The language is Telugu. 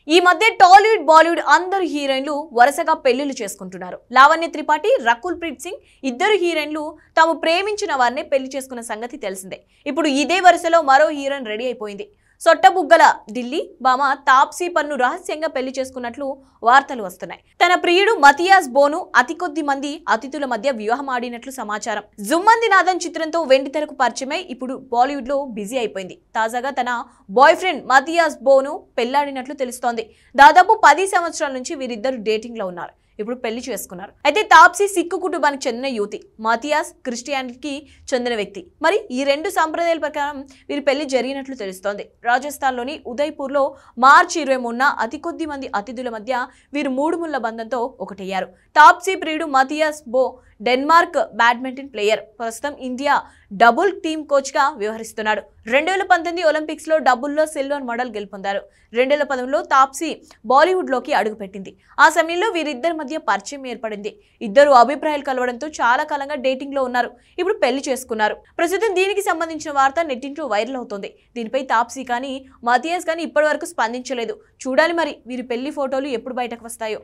ఈ మధ్య టాలీవుడ్ బాలీవుడ్ అందరు హీరోయిన్లు వరుసగా పెళ్లిళ్లు చేసుకుంటున్నారు. లావణ్య త్రిపాఠి, రకుల్ ప్రీత్ సింగ్ ఇద్దరు హీరోయిన్లు తాము ప్రేమించిన వారిని పెళ్లి చేసుకున్న సంగతి తెలిసిందే. ఇప్పుడు ఇదే వరుసలో మరో హీరోయిన్ రెడీ అయిపోయింది. సొట్టబుగ్గల ఢిల్లీ భామ తాప్సీ పన్ను రహస్యంగా పెళ్లి చేసుకున్నట్లు వార్తలు వస్తున్నాయి. తన ప్రియుడు మతియాస్ బోను అతి కొద్ది మంది అతిథుల మధ్య వివాహం ఆడినట్లు సమాచారం. జుమ్మంది నాథన్ చిత్రంతో వెండితెరకు పరిచయమై ఇప్పుడు బాలీవుడ్ లో బిజీ అయిపోయింది. తాజాగా తన బాయ్ ఫ్రెండ్ మతియాస్ బోను పెళ్లాడినట్లు తెలుస్తోంది. దాదాపు 10 సంవత్సరాల నుంచి వీరిద్దరు డేటింగ్ లో ఉన్నారు. ఇప్పుడు పెళ్లి చేసుకున్నారు. అయితే తాప్సీ సిక్కు కుటుంబానికి చెందిన యువతి, మతియాస్ క్రిస్టియానిటీకి చెందిన వ్యక్తి. మరి ఈ రెండు సంప్రదాయాల ప్రకారం వీరి పెళ్లి జరిగినట్లు తెలుస్తోంది. రాజస్థాన్లోని ఉదయ్పూర్లో మార్చి 23న అతి కొద్ది మంది అతిథుల మధ్య వీరు 3 ముళ్ల బంధంతో ఒకటయ్యారు. తాప్సీ ప్రియుడు మతియాస్ బో డెన్మార్క్ బ్యాడ్మింటన్ ప్లేయర్. ప్రస్తుతం ఇండియా డబుల్ టీమ్ కోచ్ గా వ్యవహరిస్తున్నాడు. 2019 ఒలింపిక్స్ లో డబుల్లో సిల్వర్ మెడల్ గెలుపొందారు. 2010లో తాప్సీ బాలీవుడ్ లోకి అడుగుపెట్టింది. ఆ సమయంలో వీరిద్దరి మధ్య పరిచయం ఏర్పడింది. ఇద్దరు అభిప్రాయాలు కలవడంతో చాలా కాలంగా డేటింగ్ లో ఉన్నారు. ఇప్పుడు పెళ్లి చేసుకున్నారు. ప్రస్తుతం దీనికి సంబంధించిన వార్త నెట్టింట్లో వైరల్ అవుతోంది. దీనిపై తాప్సీ కానీ మతియాస్ కానీ ఇప్పటి వరకు స్పందించలేదు. చూడాలి మరి వీరి పెళ్లి ఫోటోలు ఎప్పుడు బయటకు వస్తాయో.